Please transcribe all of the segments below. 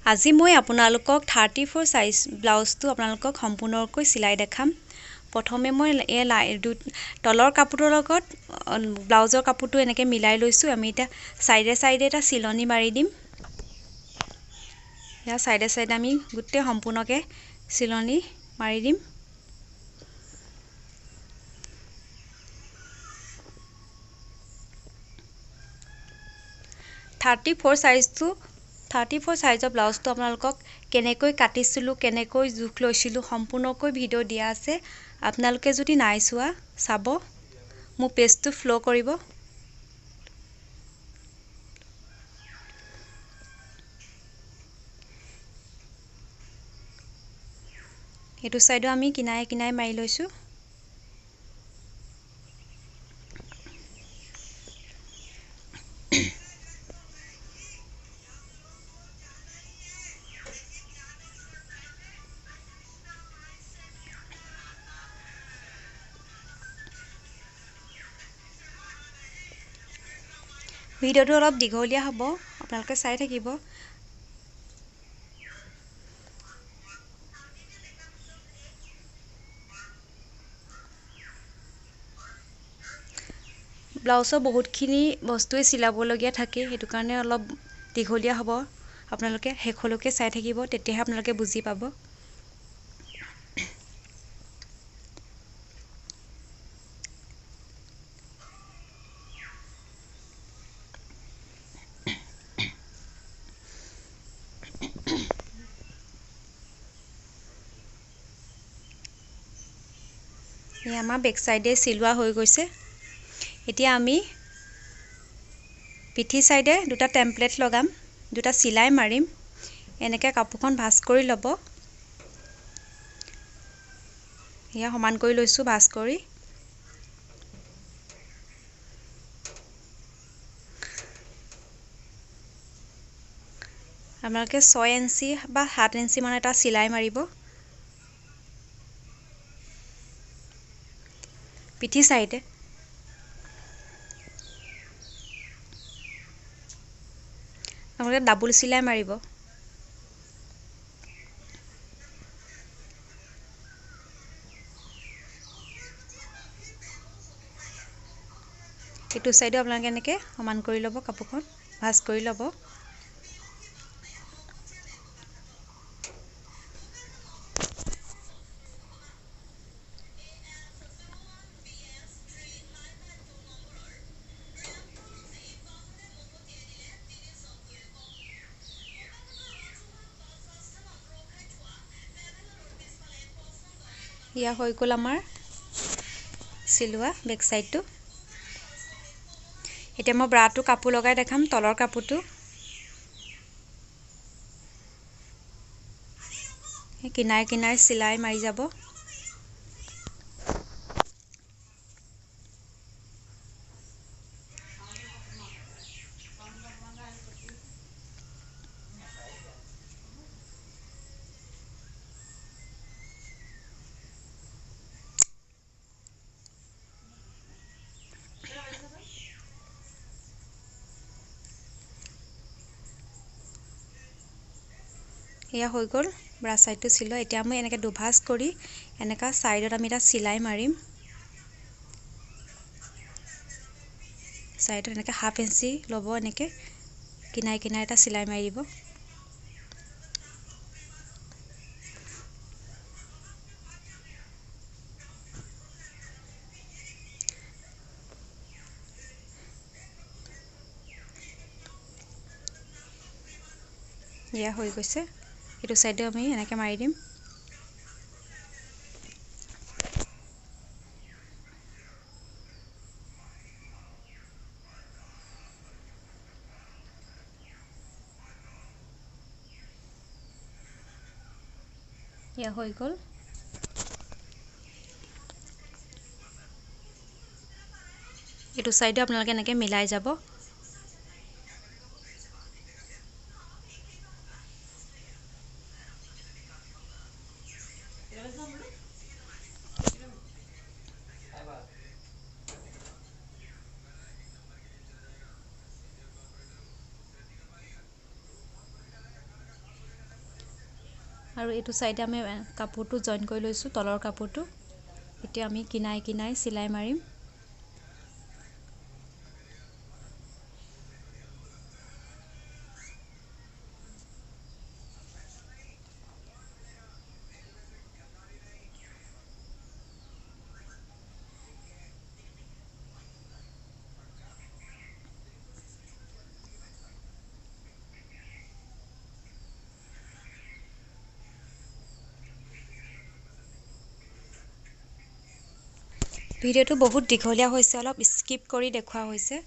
আজি মই আপোনালোকক 34 সাইজ ব্লাউজটো আপোনালোকক সম্পূৰ্ণকৈ চিলাই দেখাম। প্ৰথমে মই তলৰ কাপোৰৰ লগত ব্লাউজৰ কাপোৰটো এনেকৈ মিলাই লৈছো। আমি এটা সাইডে সাইডে এটা চিলনি মাৰি দিম। ইয়া সাইডে সাইডে আমি গোটেই সম্পূৰ্ণকৈ চিলনি মাৰি দিম। থাৰ্টি ফ'ৰ সাইজৰ ব্লাউজটো আপোনালোকক কেনেকৈ কাটিছিলোঁ, কেনেকৈ জোখ লৈছিলোঁ সম্পূৰ্ণকৈ ভিডিঅ' দিয়া আছে। আপোনালোকে যদি নাই চোৱা চাব, মোৰ পেজটো ফ'ল' কৰিব। এইটো সাইডো আমি কিনাৰে কিনাৰে মাৰি লৈছোঁ। ভিডিঅ'টো অলপ দীঘলীয়া হ'ব, আপোনালোকে চাই থাকিব। ব্লাউজৰ বহুতখিনি বস্তুৱে চিলাবলগীয়া থাকে, সেইটো কাৰণে অলপ দীঘলীয়া হ'ব। আপোনালোকে শেষলৈকে চাই থাকিব, তেতিয়াহে আপোনালোকে বুজি পাব। এই আমাৰ বেক সাইডে চিলোৱা হৈ গৈছে। এতিয়া আমি পিঠি সাইডে দুটা টেমপ্লেট লগাম, দুটা চিলাই মাৰিম। এনেকৈ কাপোৰখন ভাঁজ কৰি ল'ব। এয়া সমান কৰি লৈছোঁ ভাঁজ কৰি। আপোনালোকে 6 ইঞ্চি বা 7 ইঞ্চি মান এটা চিলাই মাৰিব। পিঠি সাইডে আপোনালোকে ডাবুল চিলাই মাৰিব। এইটো সাইডে আপোনালোকে এনেকৈ সমান কৰি ল'ব, কাপোৰখন ভাঁজ কৰি ল'ব। ইয়া হৈ গ'ল আমাৰ চিলোৱা বেক সাইডটো। এতিয়া মই ব্ৰাটো কাপোৰ লগাই দেখাম, তলৰ কাপোৰটো। কিনাৰে কিনাৰে চিলাই মাৰি যাব। এয়া হৈ গ'ল ব্ৰা সাইডটো চিলোৱা। এতিয়া আমি এনেকৈ দুভাঁজ কৰি এনেকা সাইডত আমি এটা চিলাই মাৰিম। সাইডত এনেকৈ 1/2 ইঞ্চি ল'ব, এনেকৈ কিনাৰে কিনাৰে এটা চিলাই মাৰি দিব। এয়া হৈ গৈছে। এইটো সাইডে আমি এনেকৈ মাৰি দিম। এয়া হৈ গ'ল। এইটো সাইডে আপোনালোকে এনেকৈ মিলাই যাব। আৰু এইটো চাইডে আমি কাপোৰটো জইন কৰি লৈছোঁ, তলৰ কাপোৰটো। এতিয়া আমি কিনাই কিনাই চিলাই মাৰিম। ভিডিঅ'টো বহুত দীঘলীয়া হৈছে, অলপ স্কিপ কৰি দেখুওৱা হৈছে।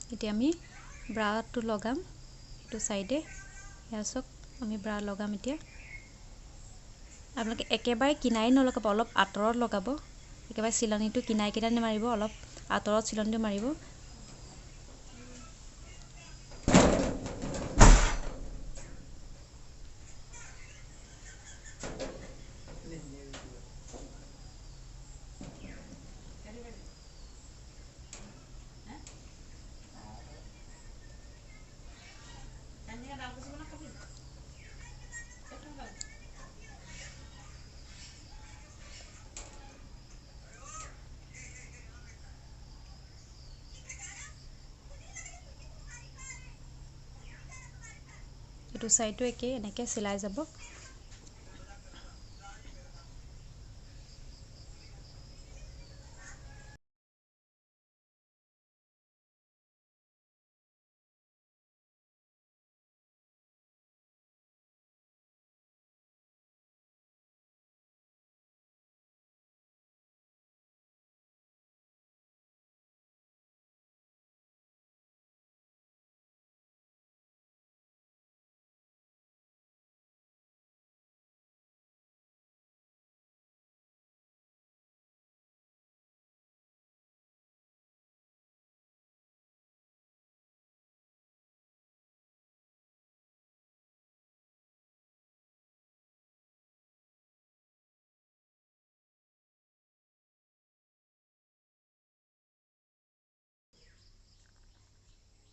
এতিয়া আমি ব্ৰাটো লগাম এইটো চাইডে। এয়া চাওক, আমি ব্ৰা লগাম এতিয়া। আপোনালোকে একেবাৰে কিনাই নলগাব, অলপ আঁতৰত লগাব। একেবাৰে চিলনিটো কিনাই কিনাই মাৰিব, অলপ আঁতৰত চিলনিটো মাৰিব। এইটো চাইডটো একেই এনেকৈ চিলাই যাব।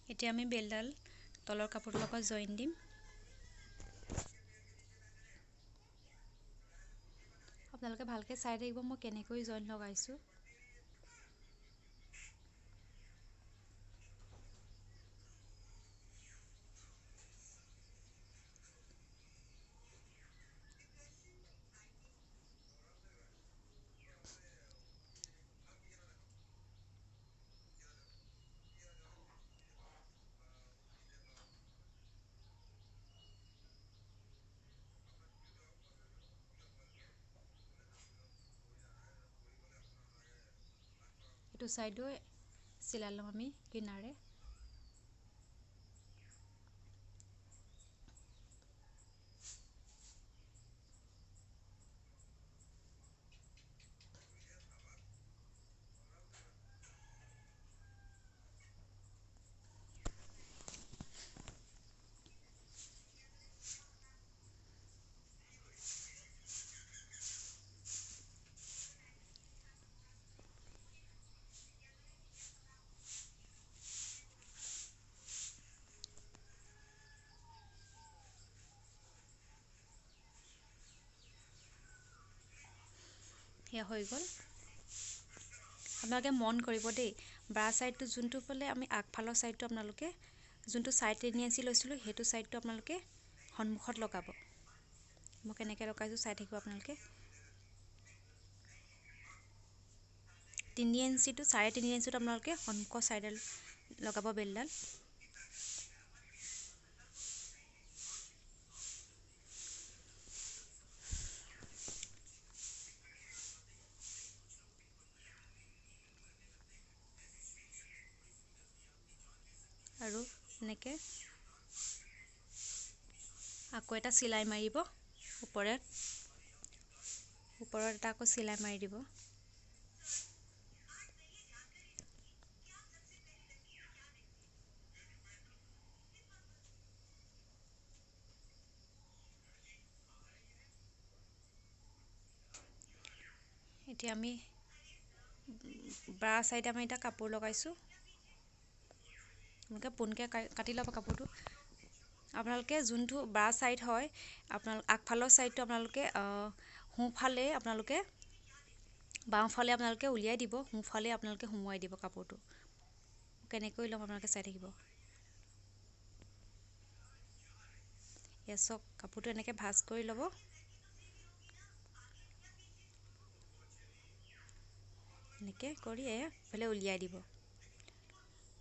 এতিয়া আমি বেলডাল তলৰ কাপোৰটোৰ লগত জইন দিম। আপোনালোকে ভালকৈ চাই থাকিব মই কেনেকৈ জইন লগাইছোঁ। এইটো চাইডো চিলাই ল'ম আমি কিনাৰে। সেয়া হৈ গ'ল। আপোনালোকে মন কৰিব দেই, ব্ৰা ছাইডটো যোনটো ফালে আমি আগফালৰ ছাইডটো আপোনালোকে যোনটো চাইড 3 ইঞ্চি লৈছিলোঁ সেইটো ছাইডটো আপোনালোকে সন্মুখত লগাব। মই কেনেকৈ লগাইছোঁ চাই থাকিব আপোনালোকে। 3 ইঞ্চিটো 3.5 ইঞ্চিটো আপোনালোকে সন্মুখৰ ছাইডে লগাব বেলডাল। আৰু এনেকৈ আকৌ এটা চিলাই মাৰিব ওপৰত এটা আকৌ চিলাই মাৰি দিব। এতিয়া আমি ব্ৰা চাইডে আমি এটা কাপোৰ লগাইছোঁ। এনেকৈ পোনকৈ কাটি ল'ব কাপোৰটো। আপোনালোকে যোনটো ব্ৰা চাইড হয়, আগফালৰ ছাইডটো আপোনালোকে সোঁফালে আপোনালোকে বাওঁফালে আপোনালোকে উলিয়াই দিব, সোঁফালে আপোনালোকে সুমুৱাই দিব কাপোৰটো। কেনেকৈ ল'ম আপোনালোকে চাই থাকিব। এয়া চাওক, কাপোৰটো এনেকৈ ভাঁজ কৰি ল'ব। এনেকৈ কৰি এফালে উলিয়াই দিব,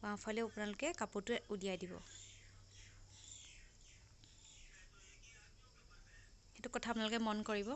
বাওঁফালেও আপোনালোকে কাপোৰটো উলিয়াই দিব। সেইটো কথা আপোনালোকে মন কৰিব।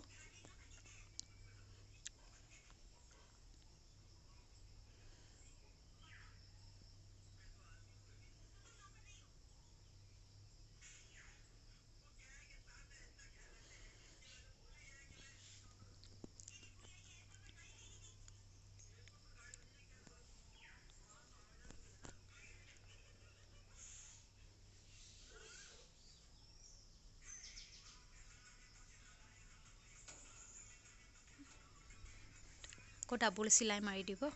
আকৌ ডাবুল চিলাই মাৰি দিব।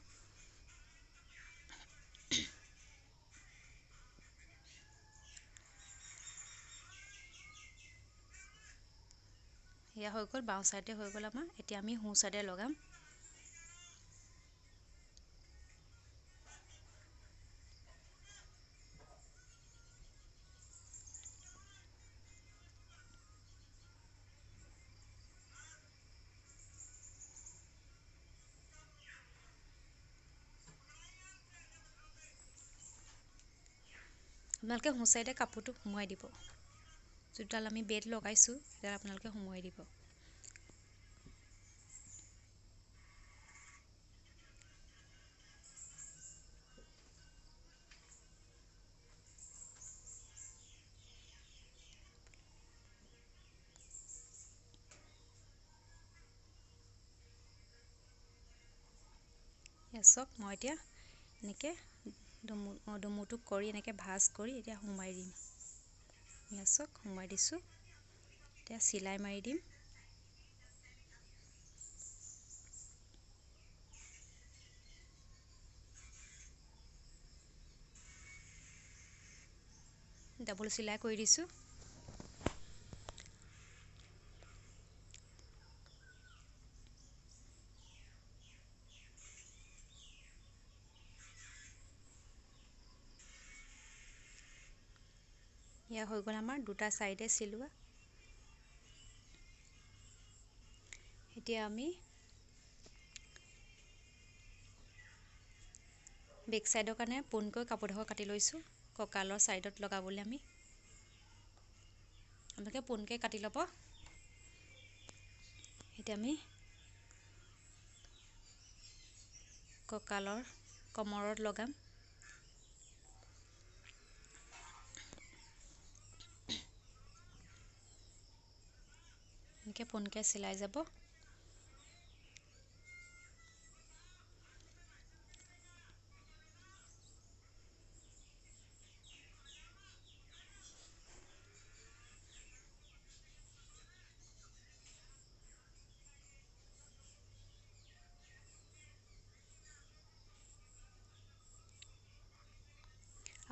এয়া হৈ গ'ল, বাওঁ চাইডে হৈ গ'ল আমাৰ। এতিয়া আমি সোঁ চাইডে লগাম। আপোনালোকে সোঁ চাইডে কাপোৰটো সুমুৱাই দিব। যোনডাল আমি বেল্ট লগাইছোঁ সেইডাল আপোনালোকে সুমুৱাই দিব। এয়া চাওক, মই এতিয়া এনেকৈ ডুমুটো কৰি এনেকৈ ভাঁজ কৰি এতিয়া সুমুৱাই দিম। এয়া চাওক, সুমুৱাই দিছোঁ। এতিয়া চিলাই মাৰি দিম। ডাবল চিলাই কৰি দিছোঁ। এয়া হৈ গ'ল আমাৰ দুটা চাইডে চিলোৱা। এতিয়া আমি বেক চাইডৰ কাৰণে পোনকৈ কাপোৰডোখৰ কাটি লৈছোঁ, কঁকালৰ চাইডত লগাবলৈ আমি। আপোনালোকে পোনকৈ কাটি ল'ব। এতিয়া আমি কঁকালৰ কমৰত লগাম। এনেকৈ পোনকৈ চিলাই যাব।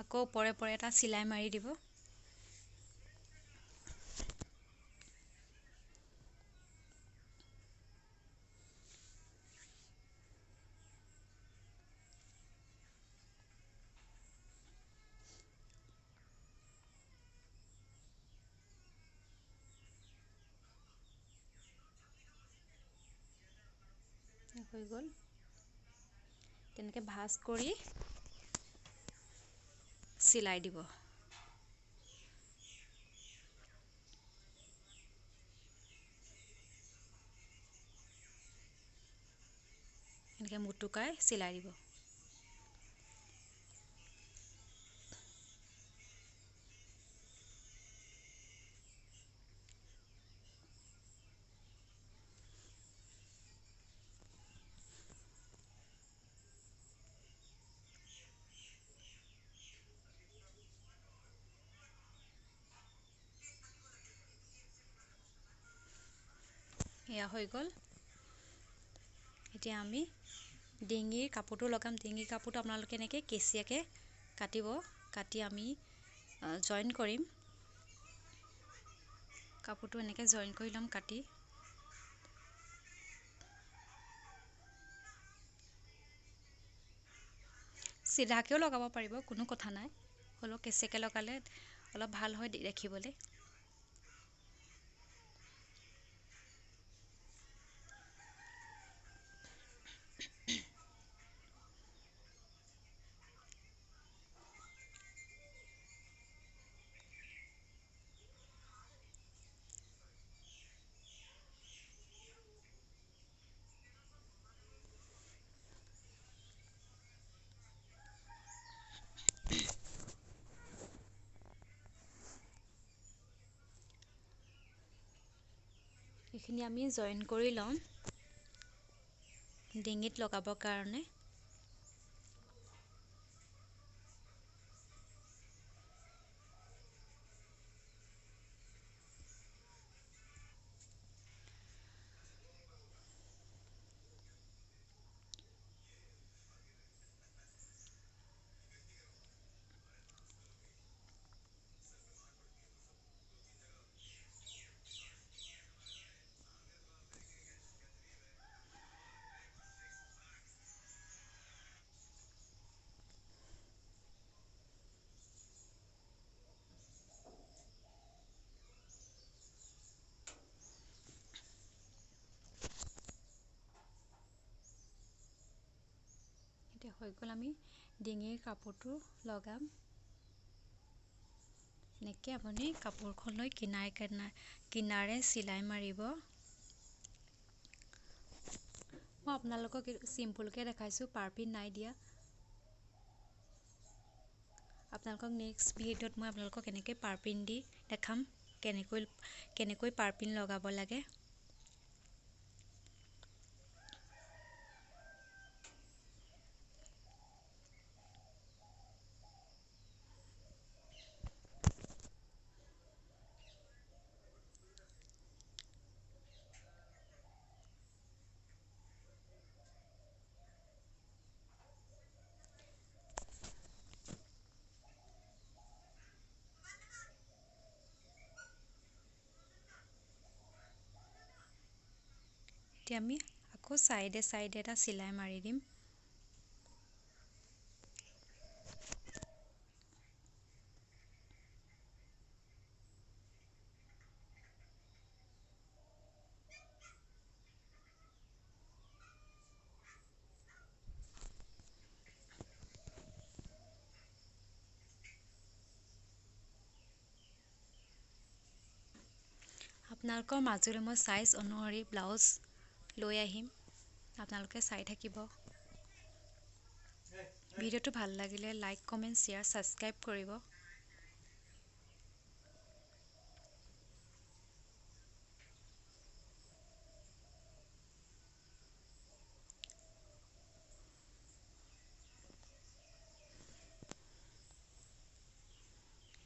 আকৌ ওপৰে ওপৰে এটা চিলাই মাৰি দিব। হৈ গ'ল। তেনেকৈ ভাঁজ কৰি চিলাই দিব। এনেকৈ মুটুকাই চিলাই দিব। এয়া হৈ গ'ল। এতিয়া আমি ডিঙিৰ কাপোৰটো লগাম। ডিঙিৰ কাপোৰটো আপোনালোকে এনেকৈ কেঁচিয়াকৈ কাটিব। কাটি আমি জইন কৰিম। কাপোৰটো এনেকৈ জইন কৰি ল'ম কাটি। চিধাকৈও লগাব পাৰিব, কোনো কথা নাই, হ'লেও কেঁচিয়াকৈ লগালে অলপ ভাল হয় দেখিবলৈ। এইখিনি আমি জইন কৰি ল'ম ডিঙিত লগাবৰ কাৰণে। এতিয়া হৈ গ'ল। আমি ডিঙিৰ কাপোৰটো লগাম। এনেকৈ আপুনি কাপোৰখন লৈ কিনাৰে চিলাই মাৰিব। মই আপোনালোকক চিম্পুলকৈ দেখাইছোঁ, পাৰপিন নাই দিয়া। আপোনালোকক নেক্সট ভিডিঅ'ত মই আপোনালোকক এনেকৈ পাৰপিন দি দেখাম, কেনেকৈ পাৰপিন লগাব লাগে। এতিয়া আমি আকৌ চাইডে এটা চিলাই মাৰি দিম। আপোনালোকৰ মাজলৈ মই চাইজ অনুসৰি ব্লাউজ লৈ আহিম, আপোনালোকে চাই থাকিব। ভিডিঅ'টো ভাল লাগিলে লাইক, কমেণ্ট, শ্বেয়াৰ, ছাবস্ক্ৰাইব কৰিব।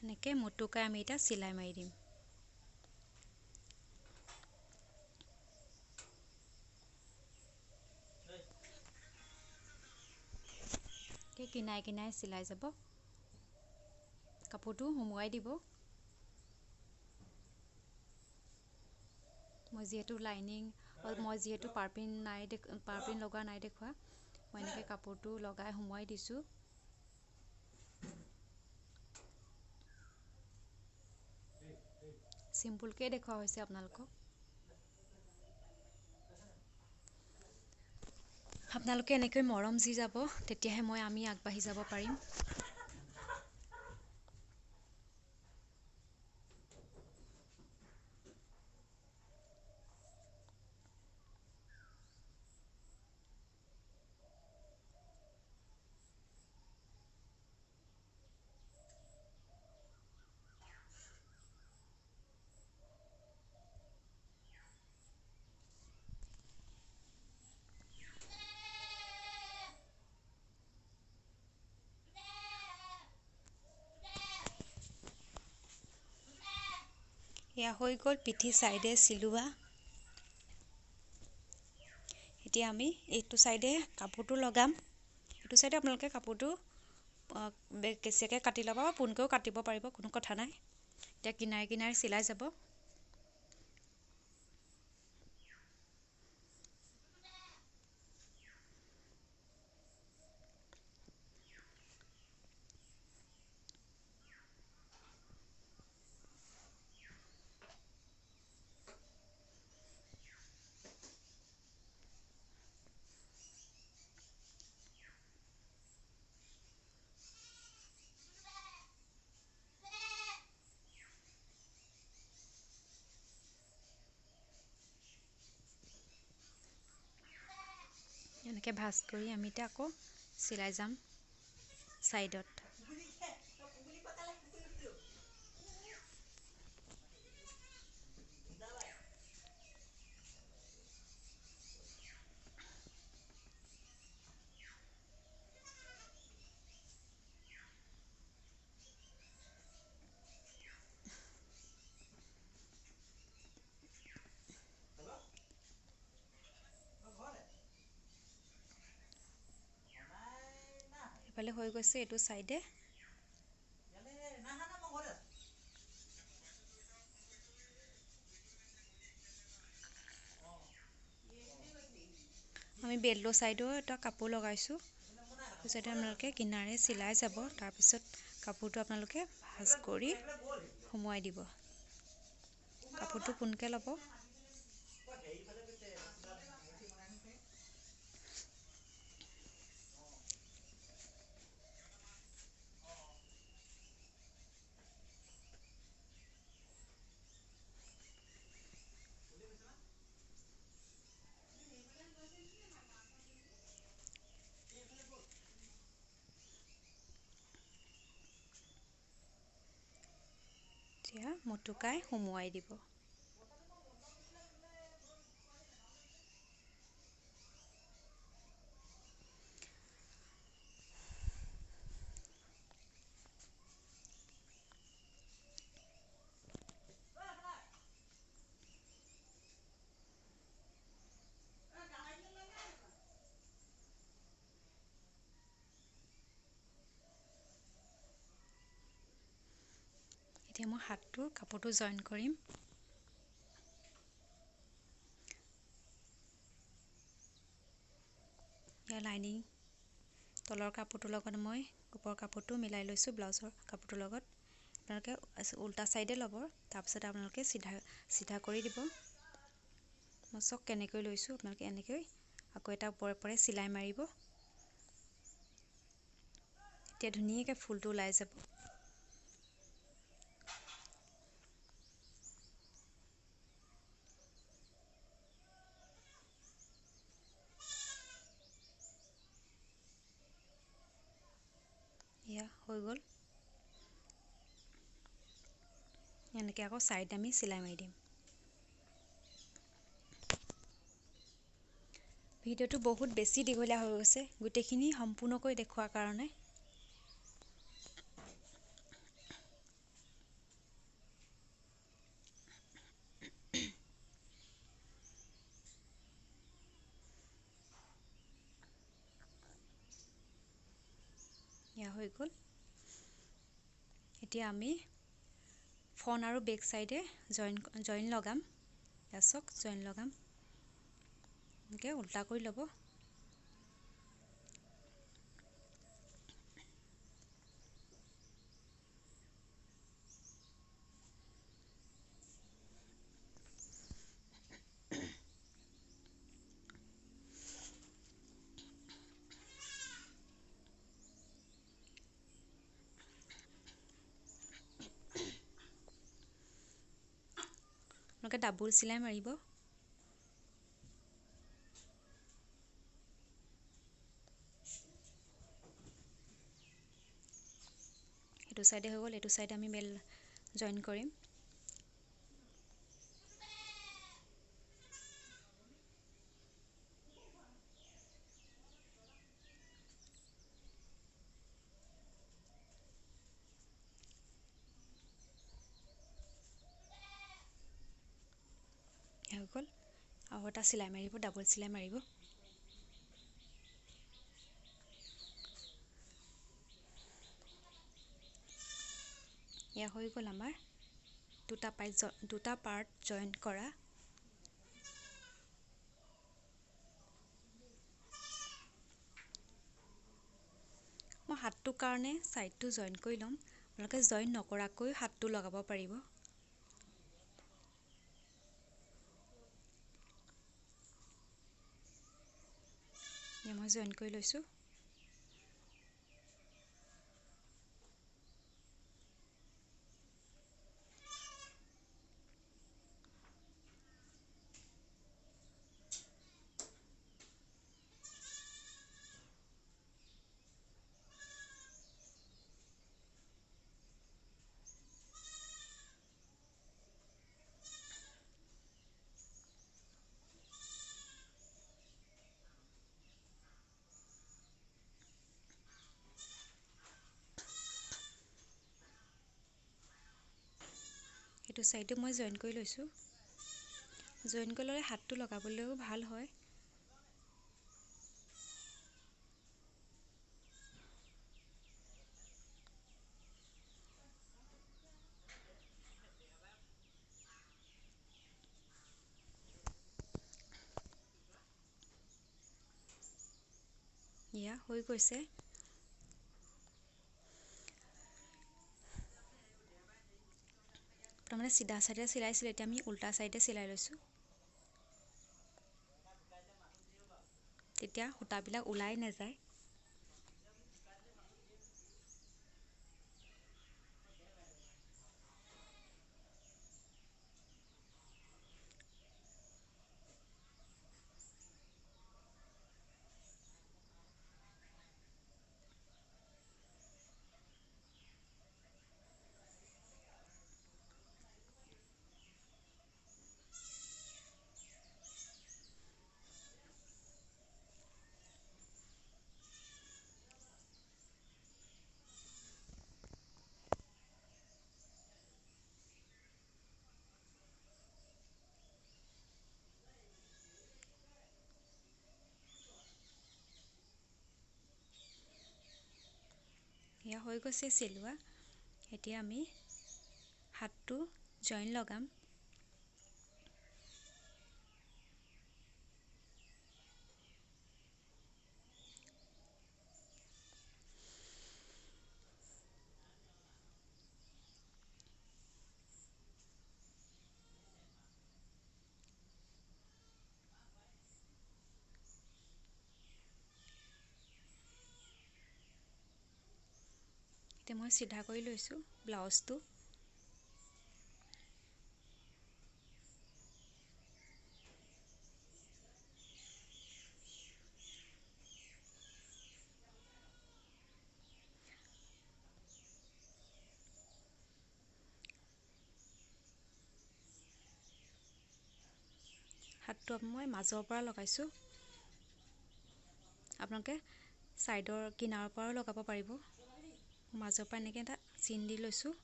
এনেকৈ মুটুকাই আমি এতিয়া চিলাই মাৰি দিম। কিনাৰে চিলাই যাব। কাপোৰটো সুমুৱাই দিব। মই যিহেতু পাৰপিন লগোৱা নাই দেখুওৱা, মই এনেকৈ কাপোৰটো লগাই সুমুৱাই দিছোঁ। চিম্পুলকৈ দেখুওৱা হৈছে আপোনালোকক। আপোনালোকে এনেকৈ মৰম দি যাব, তেতিয়াহে আমি আগবাঢ়ি যাব পাৰিম। এয়া হৈ গ'ল পিঠি চাইডে চিলোৱা। এতিয়া আমি এইটো সাইডে কাপোৰটো লগাম এইটো সাইডে আপোনালোকে কাপোৰটো কেঁচিয়াকৈ কাটি ল'ব বা পোনকৈও কাটিব পাৰিব কোনো কথা নাই এতিয়া কিনাৰে কিনাৰে চিলাই যাব এনেকৈ ভাঁজ কৰি আমি এতিয়া আকৌ চিলাই যাম সাইডত এফালে হৈ গৈছে এইটো সাইডে আমি বেল্ট সাইডৰ এটা কাপোৰ লগাইছো যেটা আপোনালোকে কিনাৰে চিলাই যাব তাৰ পিছত কাপোৰটো আপোনালোকে ভাঁজ কৰি সোমোৱাই দিব কাপোৰটো পোনকে ল'ব এতিয়া মুটুকাই সোমোৱাই দিব এতিয়া মই হাতটো কাপোৰটো জয়েন কৰিম ইয়া লাইনিং তলৰ কাপোৰটোৰ লগত মই ওপৰৰ কাপোৰটো মিলাই লৈছো ব্লাউজৰ কাপোৰটোৰ লগত আপোনালোকে উল্টা সাইডে ল'ব তাৰ পিছত আপোনালোকে সিধা কৰি দিব মই চক কেনেকৈ লৈছো আপোনালোকে এনেকৈ আকৌ এটা ওপৰে চিলাই মাৰিব এতিয়া ধুনীয়াকৈ ফুলটো ওলাই যাব ইয়া হৈ গ'ল এনেকৈ আকৌ সাইড আমি চিলাই মাৰি দিম ভিডিওটো বহুত বেছি দীঘলীয়া হৈ গৈছে গোটেইখিনি সম্পূৰ্ণকৈ দেখুৱাৰ কাৰণে ইয়া হৈ গ'ল এতিয়া আমি ফ্ৰণ্ট আৰু বেক সাইডে জইন লগাম ইয়াছক জইন লগাম এনেকৈ উল্টা কৰি ল'ব আপোনালোকে ডাবল চিলাই মাৰিব এইটো সাইডে হৈ গ'ল এইটো সাইডে আমি বেল জয়েন কৰিম হৈ গ'ল আৰু এটা চিলাই মাৰিব ডাবল চিলাই মাৰিব এয়া হৈ গ'ল আমাৰ দুটা পাৰ্ট জইন কৰা। মই হাতটোৰ কাৰণে ছাইডটো জইন কৰি ল'ম। আপোনালোকে জইন নকৰাকৈ হাতটো লগাব পাৰিব। মই জইন কৰি লৈছোঁ। এইটো ছাইডো মই জইন কৰি লৈছোঁ। জইন কৰি ল'লে হাতটো লগাবলৈও ভাল হয়। এয়া হৈ গৈছে। তাৰমানে চিধা চাইডে চিলাইছিলোঁ, এতিয়া আমি উল্টা চাইডে চিলাই লৈছোঁ। তেতিয়া সূতাবিলাক ওলাই নাযায়। এয়া হৈ গৈছে চিলোৱা। এতিয়া আমি হাতটো জইন লগাম। এতিয়া মই চিধা কৰি লৈছোঁ ব্লাউজটো। হাতটো মই মাজৰ পৰা লগাইছোঁ। আপোনালোকে ছাইডৰ কিনাৰৰ পৰাও লগাব পাৰিব। মাজৰ পৰা এনেকৈ এটা চিন দি লৈছোঁ।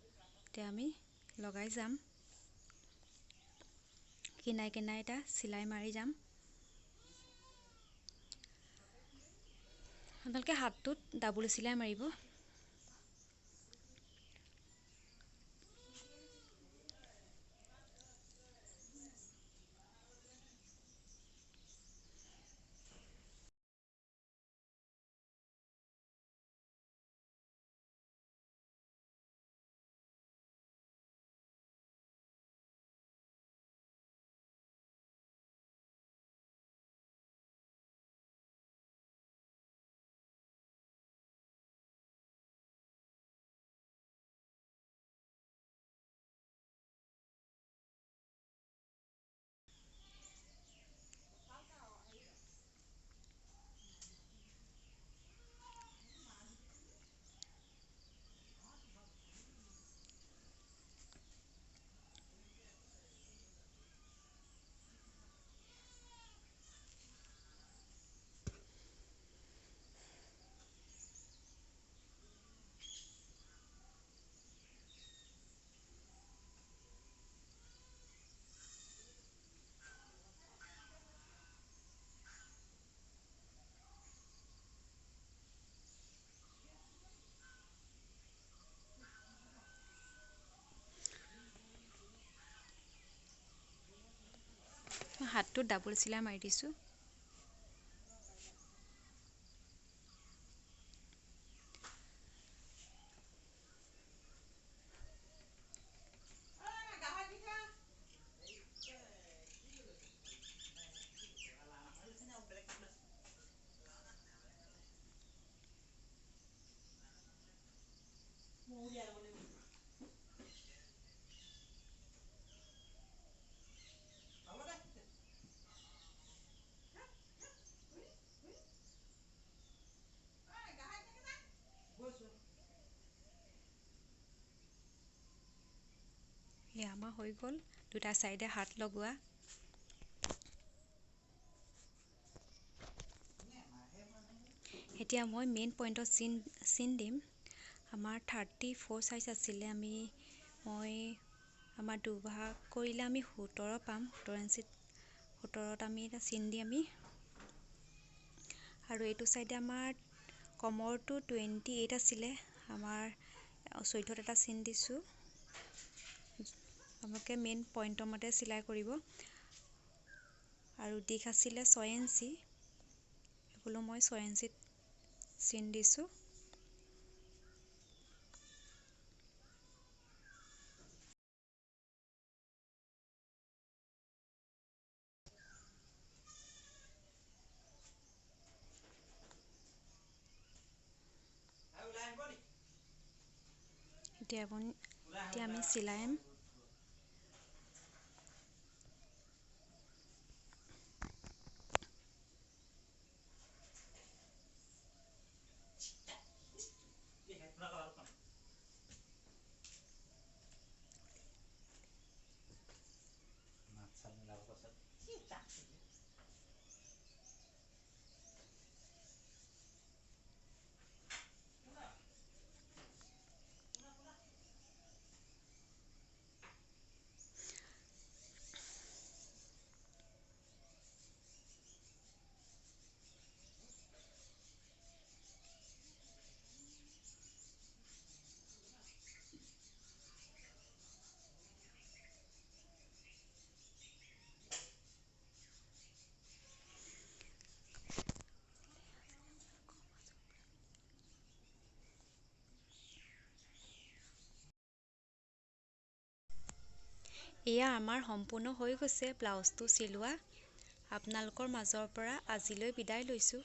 এতিয়া আমি লগাই যাম। কিনাৰে কিনাৰে এটা চিলাই মাৰি যাম। আপোনালোকে হাতটোত ডাবুল চিলাই মাৰিব। মই হাতটোত ডাবল চিলাই মাৰি দিছোঁ। এয়া আমাৰ হৈ গ'ল দুটা চাইডে হাত লগোৱা। এতিয়া মই মেইন পইণ্টত চিন দিম। আমাৰ 34 চাইজ আছিলে, মই আমাৰ দুভাগ কৰিলে আমি 17 পাম। 17 ইঞ্চিত 17ত আমি এটা চিন দি আৰু এইটো চাইডে আমাৰ কমৰটো 28 আছিলে, আমাৰ 14ত এটা চিন দিছোঁ। আপোনালোকে মেইন পইণ্টৰ মতে চিলাই কৰিব। আৰু দীঘ আছিলে 6 ইঞ্চি, এইফালেও মই 6 ইঞ্চিত চিন দিছোঁ। এতিয়া আমি চিলাইম। এয়া আমাৰ সম্পূৰ্ণ হৈ গৈছে ব্লাউজটো চিলোৱা। আপোনালোকৰ মাজৰ পৰা আজিলৈ বিদায় লৈছোঁ।